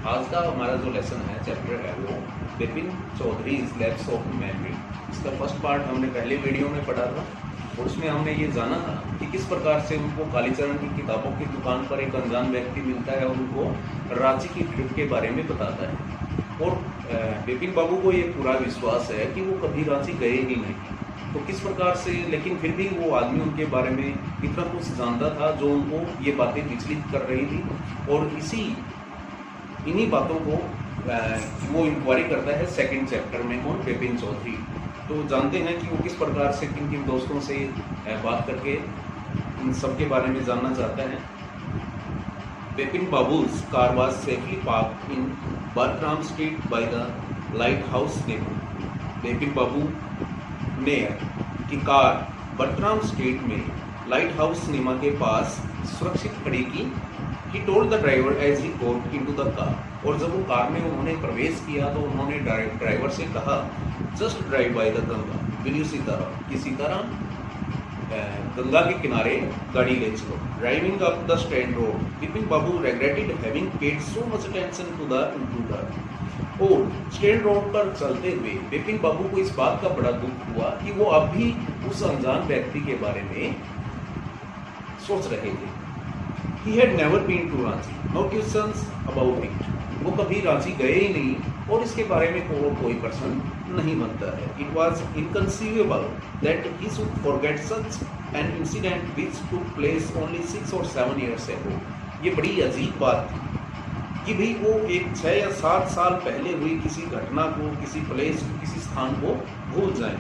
आज का हमारा जो लेसन है, चैप्टर है, वो Bipin Chaudhary lapse of memory. इसका फर्स्ट पार्ट हमने पहले वीडियो में पढ़ा था और उसमें हमने ये जाना था कि किस प्रकार से उनको कालीचरण की किताबों की दुकान पर एक अनजान व्यक्ति मिलता है और उनको रांची की ट्रिप के बारे में बताता है। और बिपिन बाबू को ये पूरा विश्वास है कि वो कभी रांची गए ही नहीं, तो किस प्रकार से, लेकिन फिर भी वो आदमी उनके बारे में इतना कुछ जानता था जो उनको ये बातें विचलित कर रही थी। और इन्हीं बातों को वो इंक्वायरी करता है सेकंड चैप्टर में, कौन, बिपिन चौधरी। तो जानते हैं कि वो किस प्रकार से किन किन दोस्तों से बात करके इन सब के बारे में जानना चाहता है। Bipin बाबू's car was safely parked in Bertram Street by the Lighthouse neighborhood. Bipin बाबू ने की कार बर्ट्राम स्ट्रीट में लाइट हाउस सिनेमा के पास सुरक्षित खड़ी की। He told the driver as he got into the car. और जब वो कार में उन्होंने प्रवेश किया तो उन्होंने ड्राइवर से कहा, just drive by the Ganga, will you Sitaram, कि सीताराम गंगा के किनारे गाड़ी ले चलो। Driving up the stand road, Bipin Babu regretted having paid so much attention to the intruder. और स्टैंड रोड पर चलते हुए बिपिन बाबू को इस बात का बड़ा दुख हुआ कि वो अब भी उस अनजान व्यक्ति के बारे में सोच रहे थे। He had never been to Ranchi, no questions about it. वो कभी रांची गए ही नहीं और इसके बारे में कोई प्रश्न नहीं बनता है। It was inconceivable that he should forget such an incident which took place only 6 or 7 years ago. ये बड़ी अजीब बात थी कि भाई वो एक 6 या 7 साल पहले हुई किसी घटना को, किसी प्लेस को, किसी स्थान को भूल जाएं।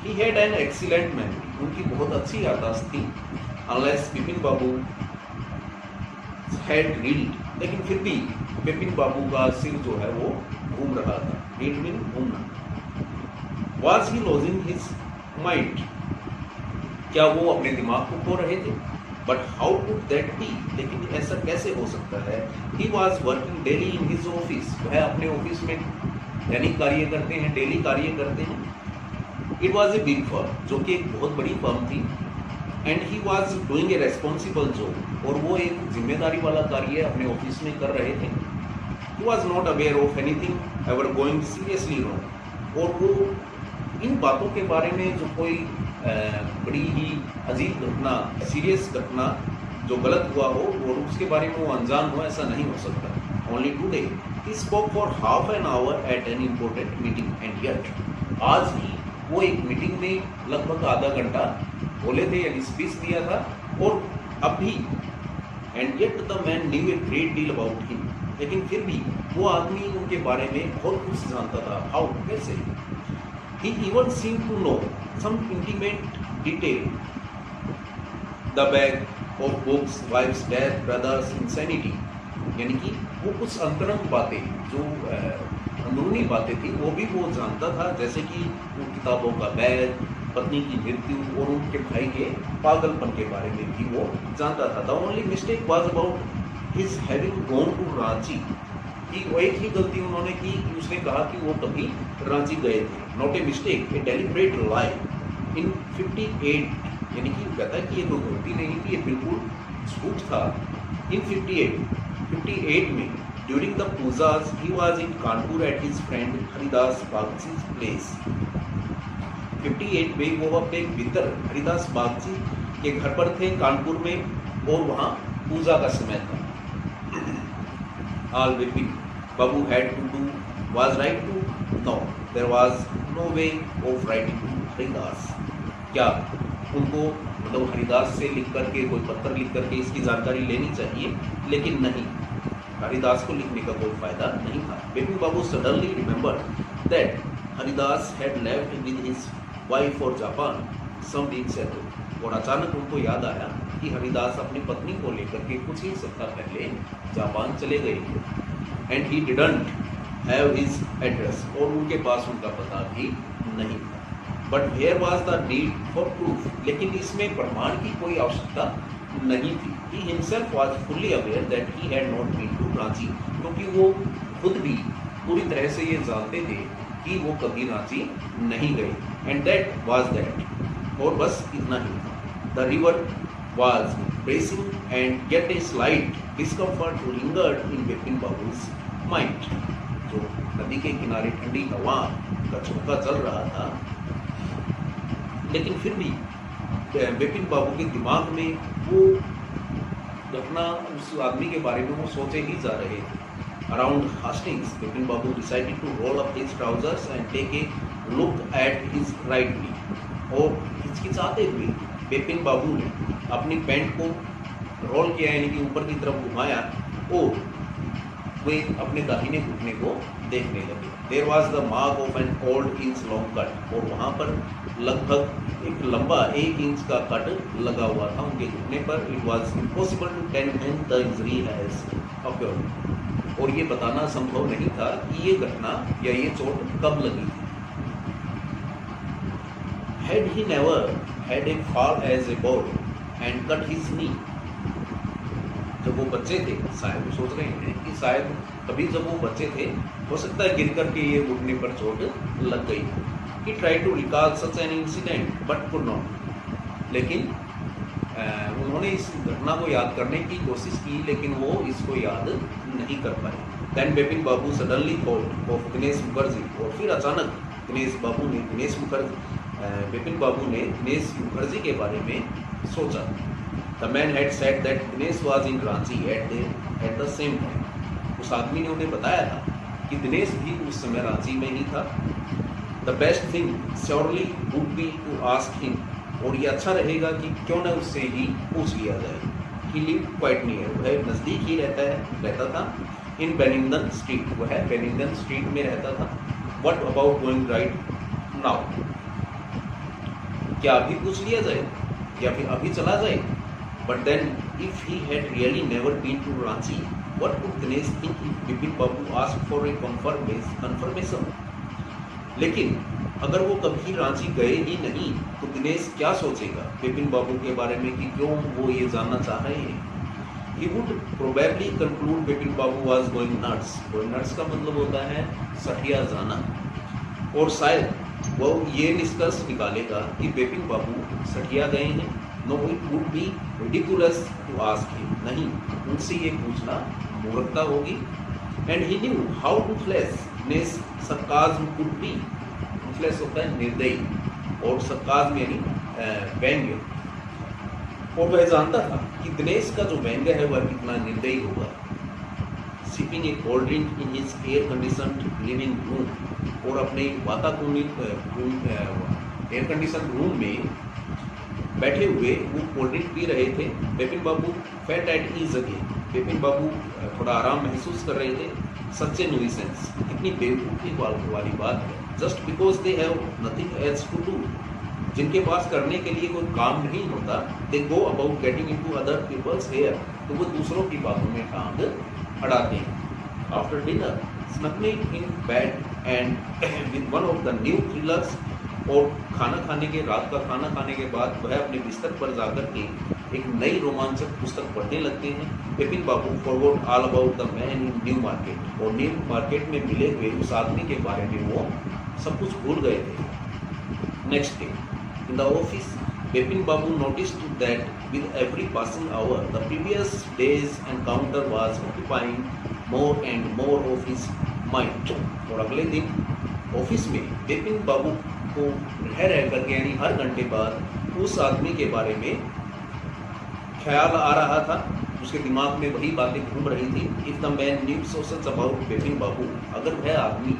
He had an excellent memory. उनकी बहुत अच्छी याददाश्त थी। Unless Bipin Babu had reeled, लेकिन फिर भी बिपिन बाबू का सिर जो है वो घूम रहा था। रीड मीन घूमना। Was he losing his mind? क्या वो अपने दिमाग को खो रहे थे? But how could that be? लेकिन ऐसा कैसे हो सकता है? He was working daily in his office. वह अपने ऑफिस में दैनिक कार्य करते हैं, डेली कार्य करते हैं। It was a big firm, जो कि एक बहुत बड़ी फर्म थी। And he was doing a responsible job, और वो एक जिम्मेदारी वाला कार्य अपने ऑफिस में कर रहे थे। He was not aware of anything ever going seriously wrong, और वो इन बातों के बारे में जो कोई बड़ी ही अजीब घटना, सीरियस घटना जो गलत हुआ हो और उसके बारे में वो अनजान हो, ऐसा नहीं हो सकता। Only today he spoke for half an hour at an important meeting, and yet आज ही वो एक मीटिंग में लगभग आधा घंटा बोले थे, यानी स्पीच दिया था। और अब भी and yet the man new a great deal about him, लेकिन फिर भी वो आदमी उनके बारे में बहुत कुछ जानता था। हाउ, कैसे? He even seem to know some intimate detail, the bag of books, wife's death, brother's insanity, यानी कि वो कुछ अंतरंग बातें जो अंदरूनी बातें थी वो भी वो जानता था, जैसे कि उन किताबों का बैग, पत्नी की मृत्यु और उनके भाई के पागलपन के बारे में भी वो जानता था। The only mistake was about his having gone to Ranchi, कि वो एक ही गलती उन्होंने की कि उसने कहा कि वो कभी रांची गए थे। Not a mistake, a deliberate lie. In 58, यानी कि कहता है कि ये कोई गलती नहीं थी, ये बिल्कुल झूठ था। इन 58 में during the Pujas he was in Kanpur at his friend Haridas Bagchi's place. 58 में वो अपने मित्र हरिदास बागची के घर पर थे कानपुर में, और वहाँ पूजा का समय था। All Bipin Babu had to do was write to, no, there was no way of writing to Haridas. क्या उनको मतलब हरिदास से लिख करके, कोई पत्र लिख करके इसकी जानकारी लेनी चाहिए, लेकिन नहीं, हरिदास को लिखने का कोई फायदा नहीं था। Bipin Babu suddenly remembered that Haridas had left with his wife for Japan some weeks ago, और अचानक उनको याद आया कि हरिदास अपनी पत्नी को लेकर के कुछ ही सप्ताह पहले जापान चले गए। And he didn't have his address, और उनके पास उनका पता भी नहीं था। But here was the need for proof, लेकिन इसमें प्रमाण की कोई आवश्यकता नहीं थी। He himself was fully aware that he had not been to Ranchi, क्योंकि वो खुद भी पूरी तरह से ये जानते थे कि वो कभी रांची नहीं गए। एंड दैट वाज दैट, और बस इतना ही था। The river was bracing and yet a slight discomfort lingered in Bipin Babu's might, जो नदी के किनारे ठंडी हवा का झोंका चल रहा था, लेकिन फिर भी विपिन बाबू के दिमाग में वो घटना, उस आदमी के बारे में वो सोचे ही जा रहे थे। Around Hastings, Bipin Babu decided to roll up his trousers and take a look at his right knee. और हिचकिचाते हुए बिपिन बाबू ने अपनी पैंट को रोल किया, यानी कि ऊपर की तरफ घुमाया और वे अपने दाहिने घुटने को देखने लगे। There was the mark of an old inch long cut, और वहाँ पर लगभग एक लंबा 1 इंच का कट लगा हुआ था उनके घुटने पर। It was impossible to tell when the injury has occurred, और ये बताना संभव नहीं था कि ये घटना या ये चोट कब लगी थी। Had he never had a fall as a boy and cut his knee, जब वो बच्चे थे, शायद वो सोच रहे हैं कि शायद कभी जब वो बच्चे थे, हो सकता है गिर करके ये घुटने पर चोट लग गई। He tried to recall such an incident but could not, लेकिन उन्होंने इस घटना को याद करने की कोशिश की, लेकिन वो इसको याद नहीं कर पाए। Then Bipin Babu suddenly thought of Dinesh Mukherjee, और फिर अचानक बिपिन बाबू ने दिनेश मुखर्जी के बारे में सोचा। The man had said that Dinesh was in Ranchi at the same time, उस आदमी ने उन्हें बताया था कि दिनेश भी उस समय रांची में ही था। The best thing surely would be to ask him, और ये अच्छा रहेगा कि क्यों न उससे ही पूछ लिया जाए। He lived quite near, वह नज़दीक ही रहता था। In बेनिंगटन स्ट्रीट, वह बेनिंगटन स्ट्रीट में रहता था। What about going right now, क्या अभी पूछ लिया जाए या फिर अभी चला जाए? But then if he had really never been to Ranchi, what would Dinesh think if Bipin Babu asked for a confirmation? लेकिन अगर वो कभी रांची गए ही नहीं तो दिनेश क्या सोचेगा बिपिन बाबू के बारे में कि क्यों वो ये जानना चाह रहे हैं? He would probably conclude Bipin Babu was going nuts. Going nuts का मतलब होता है सठिया जाना, और शायद वो ये निष्कर्ष निकालेगा कि बिपिन बाबू सठिया गए हैं। No, it would be ridiculous to ask him. नहीं, उनसे ये पूछना मूर्खता होगी। And he knew how toothless sarcasm could be. toothless होता है निर्दयी, और sarcasm यानी व्यंग्य, और वह जानता था कि दिनेश का जो व्यंग्य है वह कितना निर्दयी होगा। Sipping a cold drink in his air-conditioned living room, और अपने वातानुकूलित एयर कंडीशन रूम में बैठे हुए वो कोल्ड ड्रिंक पी रहे थे। Bipin Babu felt at ease again, Bipin Babu थोड़ा आराम महसूस कर रहे थे। सच ए न्यूसेंस, कितनी बेवकूफ़ी वाली बात है। Just because they have nothing else to do, जिनके पास करने के लिए कोई काम नहीं होता, they go about getting into other people's hair, तो वो दूसरों की बातों में टांग अड़ाते हैं। After dinner snuggling in bed and with one of the new thrillers, और रात का खाना खाने के बाद वह अपने बिस्तर पर जाकर के एक नई रोमांचक पुस्तक पढ़ने लगते हैं। Bipin Babu forgot all about the man in New Market, और न्यू मार्केट में मिले हुए उस आदमी के बारे में वो सब कुछ भूल गए थे। Next day in the office, Bipin Babu noticed that with every passing hour the previous day's encounter was occupying more and more of his mind, और अगले दिन ऑफिस में बिपिन बाबू को रह करके, यानी हर घंटे बाद उस आदमी के बारे में ख्याल आ रहा था, उसके दिमाग में वही बातें घूम रही थी। If the man knew so much about Bipin Babu, अगर वह आदमी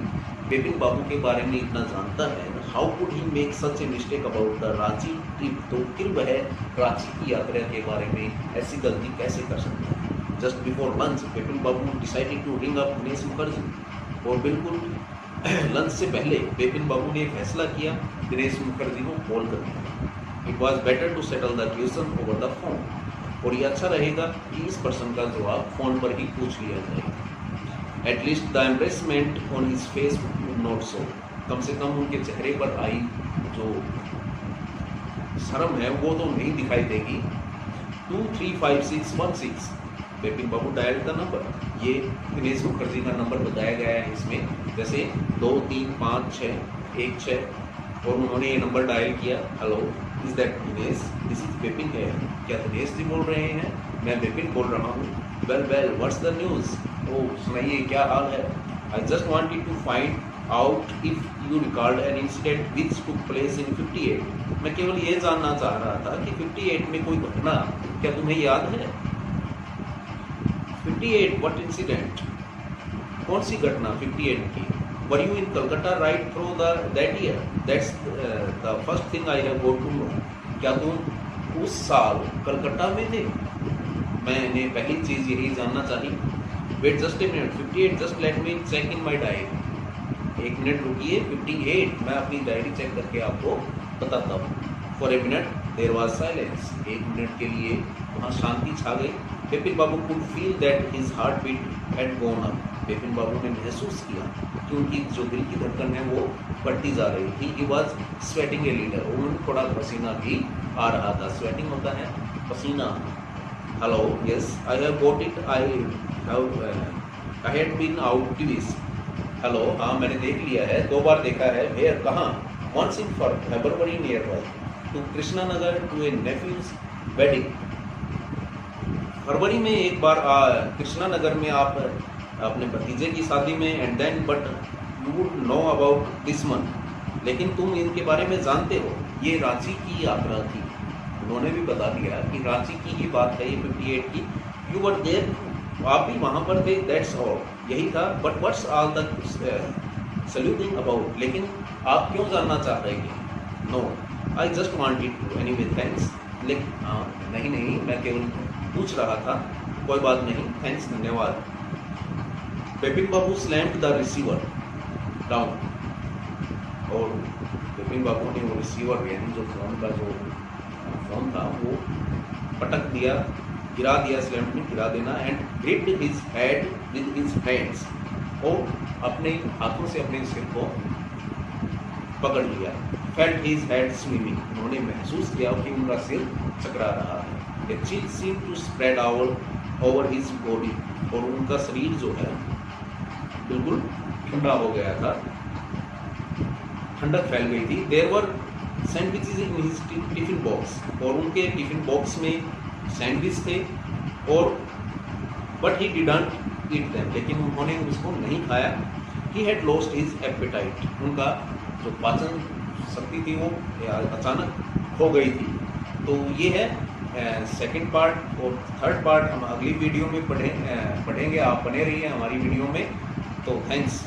बिपिन बाबू के बारे में इतना जानता है, how could he make such a mistake about the Ranchi trip, तो फिर वह रांची की यात्रा के बारे में ऐसी गलती कैसे कर सकता है। Just before lunch Bipin Babu decided to ring up Dinesh Mukherjee, और बिल्कुल लंच से पहले बिपिन बाबू ने फैसला किया दिनेश मुखर्जी को कॉल करने का। It was better to settle the question over the phone, और ये अच्छा रहेगा कि इस प्रश्न का जवाब फोन पर ही पूछ लिया जाए। At least the embarrassment on his face would not show, कम से कम उनके चेहरे पर आई जो शर्म है वो तो नहीं दिखाई देगी। 235616 बिपिन बाबू डायल का नंबर, ये दिनेश मुखर्जी का नंबर बताया गया है इसमें, जैसे 235616, और उन्होंने ये नंबर डायल किया। Hello, is that Dinesh? This is Bipin है। क्या दिनेश जी बोल रहे हैं? मैं बिपिन बोल रहा हूँ। Well what's the news? ओ सुनाइए क्या हाल है। I just wanted to find out if you record an incident which took place in 58। मैं केवल ये जानना चाह रहा था कि 58 में कोई घटना क्या तुम्हें याद है। 58 व्हाट इंसिडेंट, कौन सी घटना 58 की। Were you in Calcutta right through that year, that's the first thing I have got to know. क्या तुम उस साल कलकत्ता में थे। मैंने पहली चीज़ यही जानना चाहिए। Wait just a minute 58, just let me check in my diary. एक मिनट रुकिए 58, मैं अपनी डायरी चेक करके आपको बताता हूँ। For a minute there was silence, एक मिनट के लिए वहाँ शांति छा गई। Vipin Babu could feel that his heart beat had gone up. Vipin Babu ने महसूस किया कि उनकी जो दिल की धड़कन है वो बढ़ती जा रही थी। He was sweating a leader, उन्हें थोड़ा पसीना भी आ रहा था। स्वेटिंग होता है पसीना। Hello yes I have got it, I had been out this. Hello हाँ मैंने देख लिया है, 2 बार देखा है। वेयर कहाँ। Once in February near by to Krishna Nagar to a nephew's wedding. फरवरी में एक बार कृष्णा नगर में आप अपने भतीजे की शादी में। And then but you would know about this month, लेकिन तुम इनके बारे में जानते हो। ये रांची की यात्रा थी। उन्होंने भी बता दिया कि रांची की ही बात है ये 58 की। यू वर देयर, आप भी वहाँ पर थे। दैट्स ऑल, यही था। But what's all the saluting about, लेकिन आप क्यों जानना चाह रहे हैं। No I just wanted to anyway thanks. लेकिन हाँ नहीं मैं केवल पूछ रहा था, कोई बात नहीं, थैंक्स धन्यवाद। विपिन बाबू स्लैम्ड द रिसीवर डाउन, और विपिन बाबू ने वो रिसीवर यानी जो फोन का जो फोन था वो पटक दिया, गिरा दिया। स्लैम्ड में गिरा देना। And gripped his head with his hands, और अपने हाथों से अपने सिर को पकड़ लिया। फेल्ट हिज हेड स्विमिंग, उन्होंने महसूस किया कि उनका सिर चकरा रहा है। A chill seem to spread over his body, और उनका शरीर जो है बिल्कुल ठंडा हो गया था, ठंडक फैल गई थी। There were sandwiches in his tiffin box, और उनके टिफिन बॉक्स में सैंडविच थे। और but he didn't eat them, लेकिन उन्होंने उसको नहीं खाया। He had lost his appetite, उनका जो पाचन शक्ति थी वो अचानक खो गई थी। तो ये है सेकंड पार्ट, और थर्ड पार्ट हम अगली वीडियो में पढ़ेंगे। आप बने रहिए हमारी वीडियो में। तो थैंक्स।